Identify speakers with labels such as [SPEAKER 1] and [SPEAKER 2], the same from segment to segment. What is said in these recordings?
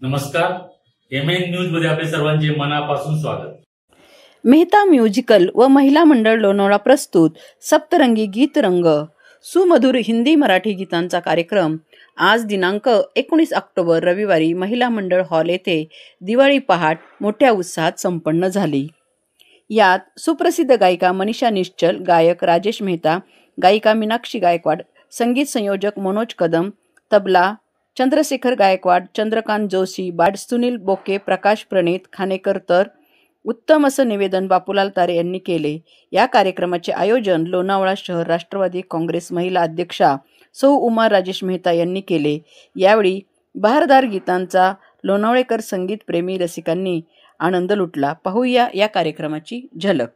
[SPEAKER 1] नमस्कार, MN news मध्ये आपले सर्वांचे मनापासून स्वागत.
[SPEAKER 2] मेहता म्युझिकल व महिला मंडळ लोणावळा प्रस्तुत सप्तरंगी गीत रंग सुमधुर हिंदी मराठी गीतांचा कार्यक्रम आज दिनांक 19 ऑक्टोबर रविवारी महिला मंडळ हॉल येथे दिवाळी पहाट मोठ्या उत्साहात संपन्न झाली. यात सुप्रसिद्ध गायिका मनीषा निश्चल, गायक राजेश मेहता, गायिका मीनाक्षी गायकवाड, संगीत संयोजक मनोज कदम, तबला चंद्रशेखर गायकवाड, चंद्रकांत जोशी, बाड, सुनील बोके, प्रकाश प्रणित खानेकर तर उत्तम असं निवेदन बापूलाल तारे यांनी केले. या कार्यक्रमाचे आयोजन लोणावळा शहर राष्ट्रवादी काँग्रेस महिला अध्यक्षा सौ उमा राजेश मेहता यांनी केले. यावेळी बहारदार गीतांचा लोणावळेकर संगीत प्रेमी रसिकांनी आनंद लुटला. पाहूया या कार्यक्रमाची झलक.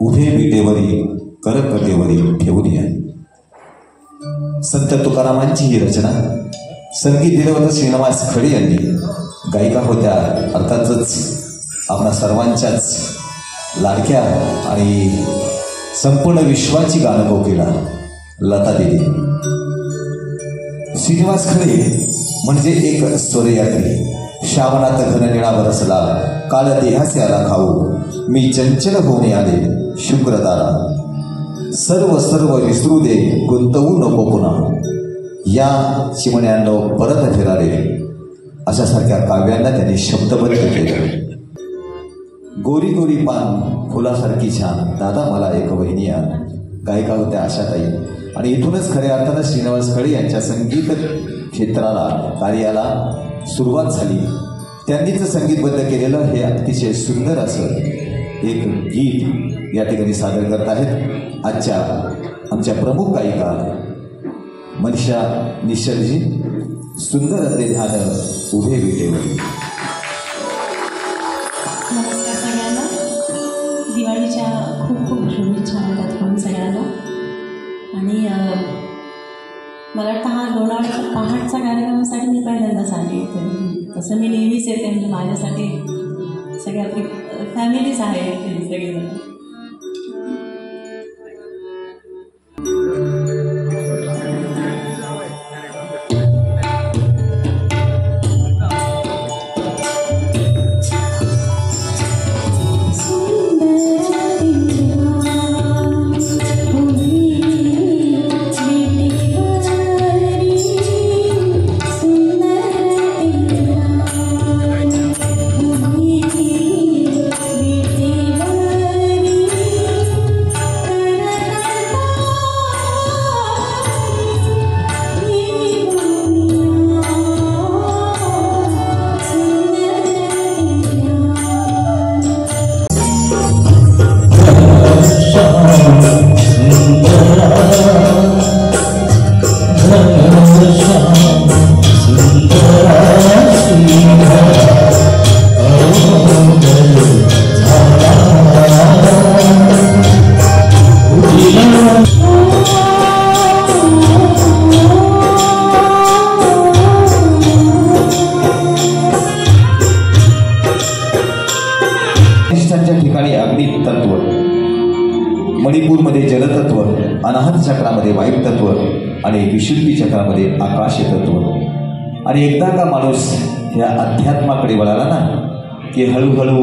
[SPEAKER 3] उभे विटेवरी करकटेवरी ठेवून या. संत तुकारामांची ही रचना संगीत दिलं होतं श्रीनिवास खडे यांनी. गायिका होत्या अर्थातच आपणा सर्वांच्याच लाडक्या आणि संपूर्ण विश्वाची गाणं कोकिळा लता दिदी. श्रीनिवास खडे म्हणजे एक स्वरयात्री. श्रावणात घननिळा बरसला, काल देहासे आला खाऊ, मी चंचल होणे आले शुक्रदारा, सर्व सर्व विसरू दे गुंतवू नको पुन्हा, या चिमण्यांनो परत फिराले, अशासारख्या काव्यांना त्यांनी शब्दबद्ध केले. गोरी गोरी पान फुलासारखी छान, दादा मला एक वहिनी आण. गायिका होत्या आशाताई. आणि इथूनच खऱ्या अर्थानं श्रीनिवास खडे यांच्या संगीत क्षेत्राला कार्याला सुरुवात झाली. त्यांनीच संगीतबद्ध केलेलं हे अतिशय सुंदर असं एक गीत या ठिकाणी सादर करत आहेत आजच्या आमच्या प्रमुख गायिका मनीषा निश्चलजी. सुंदर असे ध्यान उभे विटेवरी.
[SPEAKER 4] नमस्कार सगळ्यांना. दिवाळीच्या खूप खूप शुभेच्छा म्हणतात तुम्ही सगळ्यांना. आणि मला वाटतं हा लोणावळ्याच्या पहाटचा कार्यक्रमासाठी मी पहिल्यांदाच आले येते. तसं मी नेहमीच येते, म्हणजे माझ्यासाठी सगळ्यात फॅमिलीच आहे सगळेजण.
[SPEAKER 3] ठिकाणी अग्नी तत्व, मणिपूरमध्ये जलतत्व, अनाहत चक्रामध्ये वायू तत्व आणि विशुद्धी चक्रामध्ये आकाश तत्व. आणि एकदा का माणूस या अध्यात्माकडे वळाला ना की हळूहळू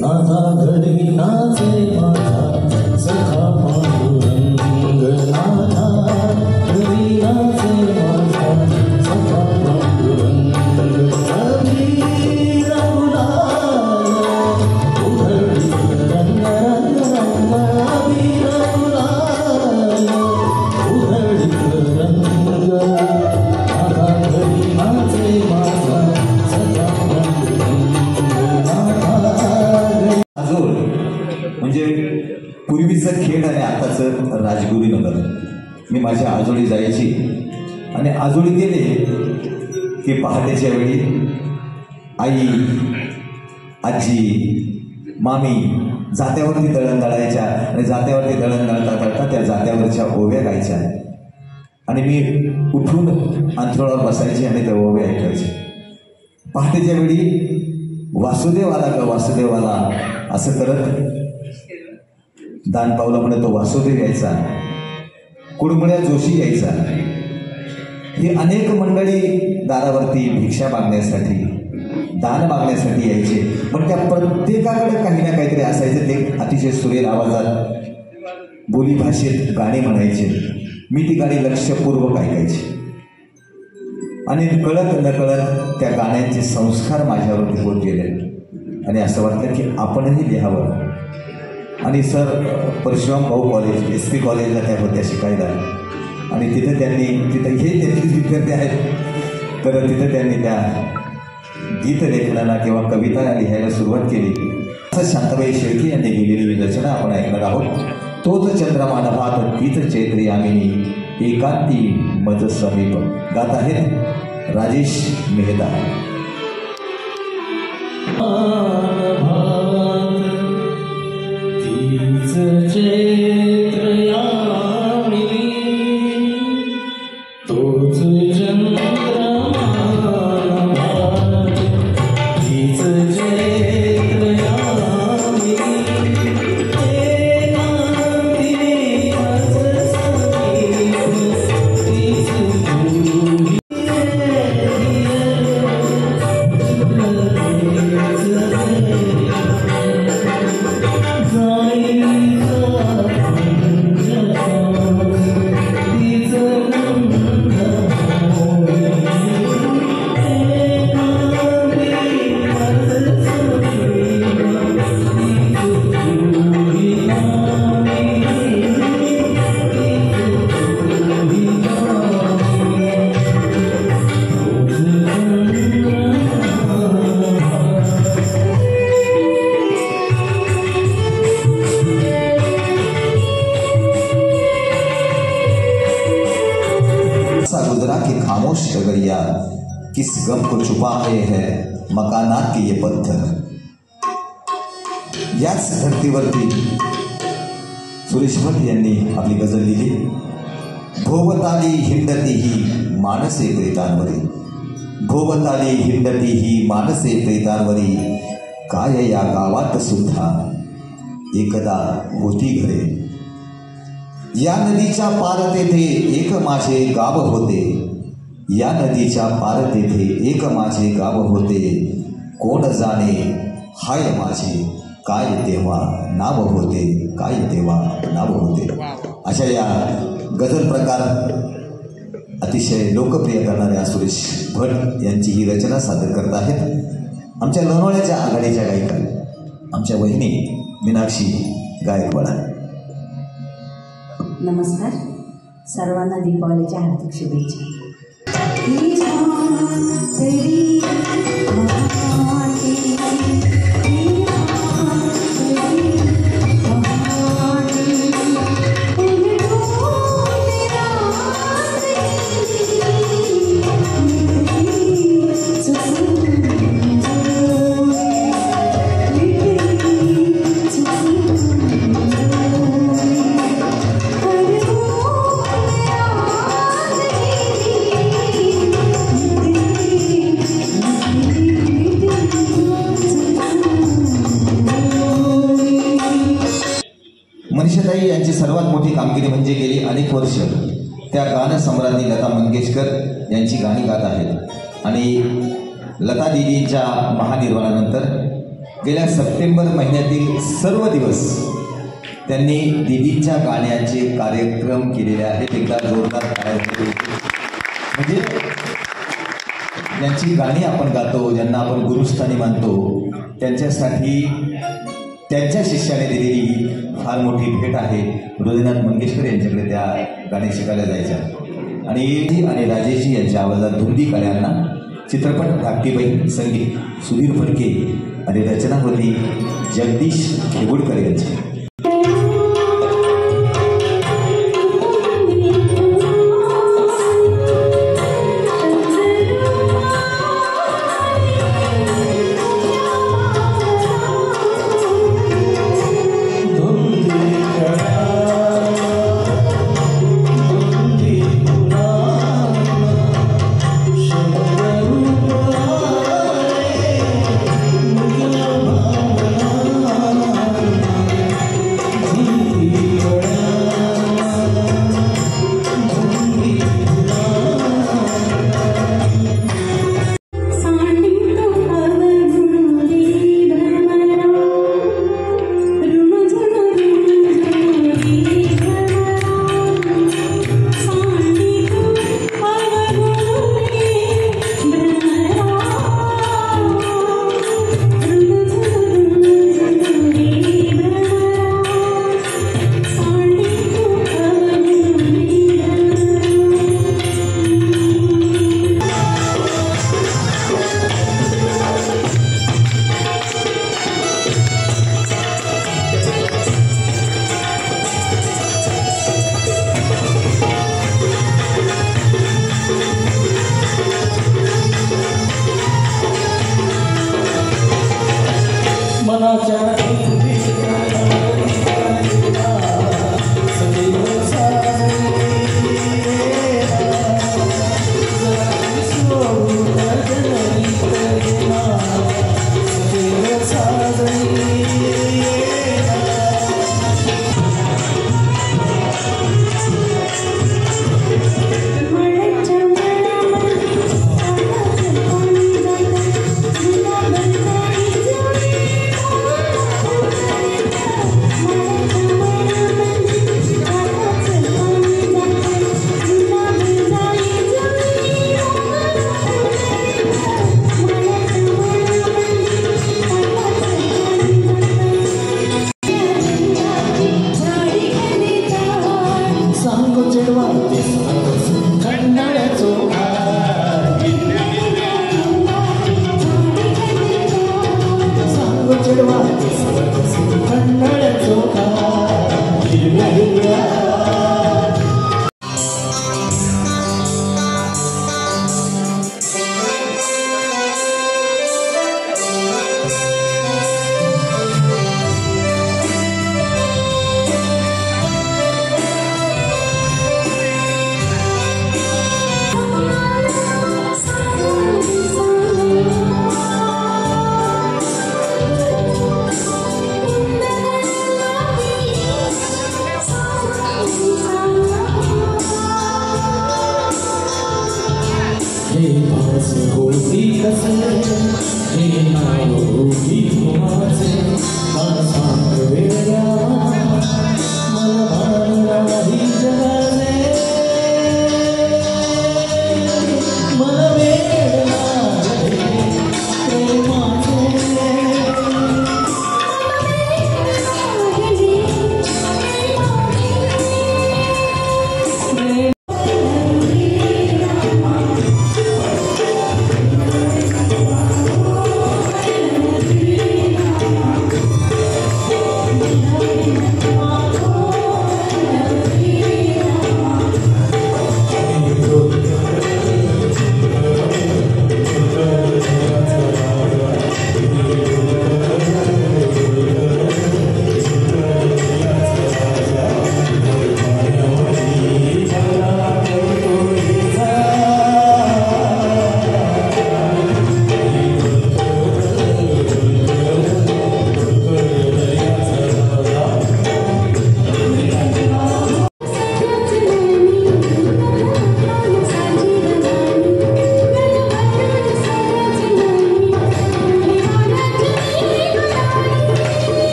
[SPEAKER 5] नाथा घरी नाचे माझा
[SPEAKER 3] राहायचं राजगुरूनगर. मी माझ्या आजोळी जायची आणि आजोळी गेले की पहाटेच्या वेळी आई, आजी, मामी जात्यावरती दळण दळायच्या आणि जात्यावरती दळण दळता दळता त्या जात्यावरच्या ओव्या गायच्या आणि मी उठून अंथरुणावर बसायचे आणि त्या ओव्या ऐकायचे. पहाटेच्या वेळी वासुदेव आला का वासुदेव आला असं करत दान पावलं म्हणे तो वासुदेव यायचा, कुडमुळ्या जोशी यायचा. ही अनेक मंडळी दारावरती भिक्षा मागण्यासाठी, दान मागण्यासाठी यायचे. पण त्या प्रत्येकाकडे काही ना काहीतरी असायचं. ते अतिशय सुरेल आवाजात बोली भाषेत गाणी म्हणायचे. मी ती गाणी लक्षपूर्वक ऐकायची आणि कळत नकळत त्या गाण्यांचे संस्कार माझ्यावरती होत गेले आणि असं वाटलं की आपणही लिहावं. आणि सर परशुराम भाऊ कॉलेज, SP कॉलेजला त्या होत्या शिकायला आणि तिथं हे त्यांचीच विद्यार्थी आहेत. तर तिथं त्यांनी त्या गीतलेखनाला किंवा कविता लिहायला सुरुवात केली. असं शांताबाई शेळके यांनी लिहिलेली रचना आपण ऐकणार आहोत. तोच चंद्रमा नभात तीच चैत्री आमिनी एकांती मज समीप. गात आहेत राजेश मेहता. खामोश डगरिया किस गम को छुपाए है मकानात के ये पत्थर. याच धर्तीवरती सुरेश भट यांनी आपली गझल लिहिली. भोवताली हिंडती ही मानसे प्रेतांवरी, भोवताली हिंडती ही मानसे प्रेतांवरी, काय या गावात सुद्धा एकदा होती घरे. या नदीच्या पार तेथे एक माझे गाव होते, या नदीच्या पार तेथे एक माझे गाव होते, कोण जाणे हाय माझे काय तेव्हा नाव होते, काय तेव्हा नाव होते. अशा या गझल प्रकार अतिशय लोकप्रिय करणाऱ्या सुरेश भट यांची ही रचना सादर करत आहेत आमच्या लोणावळ्याच्या आघाडीच्या गायिका आमच्या वहिनी मीनाक्षी गायकवाड.
[SPEAKER 4] नमस्कार, सर्वांना दीपावलीच्या हार्दिक शुभेच्छा.
[SPEAKER 3] मनीषाताई यांची सर्वात मोठी कामगिरी म्हणजे गेली अनेक वर्ष त्या गानसम्राज्ञी लता मंगेशकर यांची गाणी गात आहेत आणि लता दिदींच्या महानिर्वाणानंतर गेल्या सप्टेंबर महिन्यातील सर्व दिवस त्यांनी दिदींच्या गाण्याचे कार्यक्रम केलेले आहेत. एकदा जोरदार कार्यक्रम. म्हणजे ज्यांची गाणी आपण गातो, ज्यांना आपण गुरुस्थानी मानतो, त्यांच्यासाठी त्यांच्या शिष्याने दिलेली फार मोठी भेट आहे. हृदयनाथ मंगेशकर यांच्याकडे त्या गाणी शिकायला जायच्या आणि राजेशजी यांच्या आवाजात धुंदी कळ्यांना चित्रपट धाकटीबाई, संगीत सुधीर फडके आणि रचना होती जगदीश खेगुडकर यांची.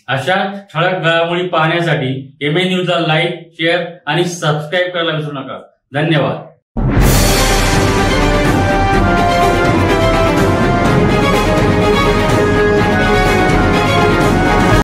[SPEAKER 1] अशा ठळक घडामोडी पाहण्यासाठी MA न्यूजला लाईक, शेअर आणि सबस्क्राईब करायला विसरू नका. धन्यवाद.